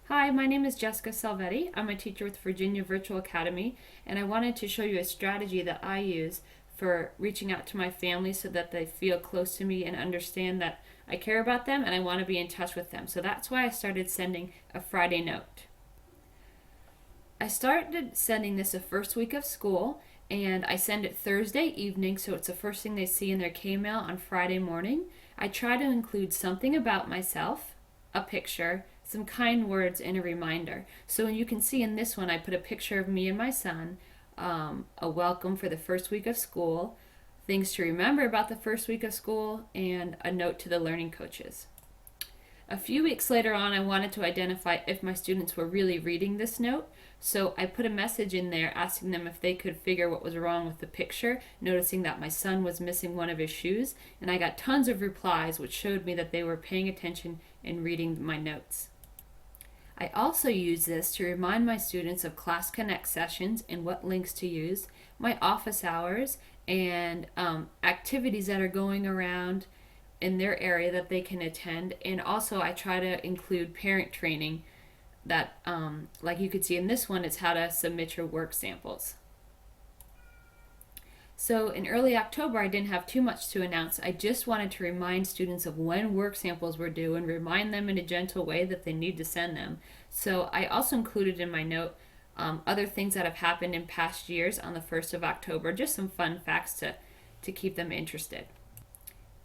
Hi, my name is Jessica Salvetti. I'm a teacher with Virginia Virtual Academy, and I wanted to show you a strategy that I use for reaching out to my family so that they feel close to me and understand that I care about them and I want to be in touch with them. So that's why I started sending a Friday note. I started sending this the first week of school, and I send it Thursday evening, so it's the first thing they see in their K-mail on Friday morning. I try to include something about myself, a picture, some kind words, and a reminder. So you can see in this one, I put a picture of me and my son, a welcome for the first week of school, things to remember about the first week of school, and a note to the learning coaches. A few weeks later on, I wanted to identify if my students were really reading this note, so I put a message in there asking them if they could figure what was wrong with the picture, noticing that my son was missing one of his shoes, and I got tons of replies which showed me that they were paying attention and reading my notes. I also use this to remind my students of Class Connect sessions and what links to use, my office hours, and activities that are going around in their area that they can attend. And also I try to include parent training that, like you could see in this one, it's how to submit your work samples. So in early October, I didn't have too much to announce. I just wanted to remind students of when work samples were due and remind them in a gentle way that they need to send them. So I also included in my note other things that have happened in past years on the 1st of October, just some fun facts to keep them interested.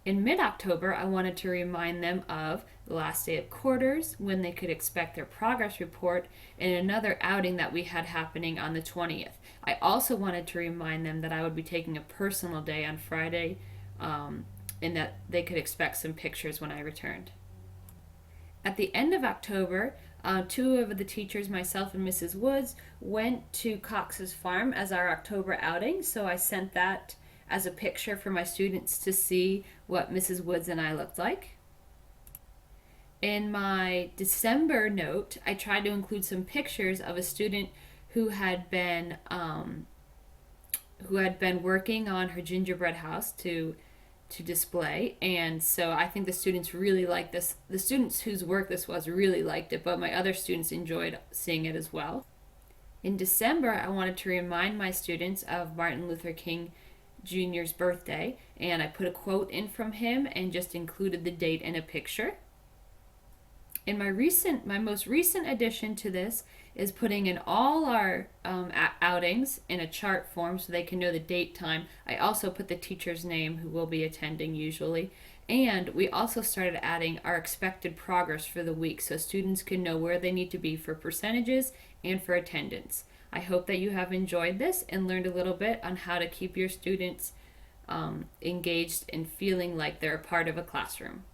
In mid-October, I wanted to remind them of the last day of quarters, when they could expect their progress report, and another outing that we had happening on the 20th. I also wanted to remind them that I would be taking a personal day on Friday, and that they could expect some pictures when I returned. At the end of October, two of the teachers, myself and Mrs. Woods, went to Cox's Farm as our October outing, so I sent that as a picture for my students to see what Mrs. Woods and I looked like. In my December note, I tried to include some pictures of a student who had been working on her gingerbread house to display, and so I think the students really liked this. The students whose work this was really liked it, but my other students enjoyed seeing it as well. In December, I wanted to remind my students of Martin Luther King Jr.'s birthday, and I put a quote in from him and just included the date and a picture. In my most recent addition to this is putting in all our outings in a chart form so they can know the date, time. I also put the teacher's name who will be attending usually, and we also started adding our expected progress for the week so students can know where they need to be for percentages and for attendance. I hope that you have enjoyed this and learned a little bit on how to keep your students engaged and feeling like they're a part of a classroom.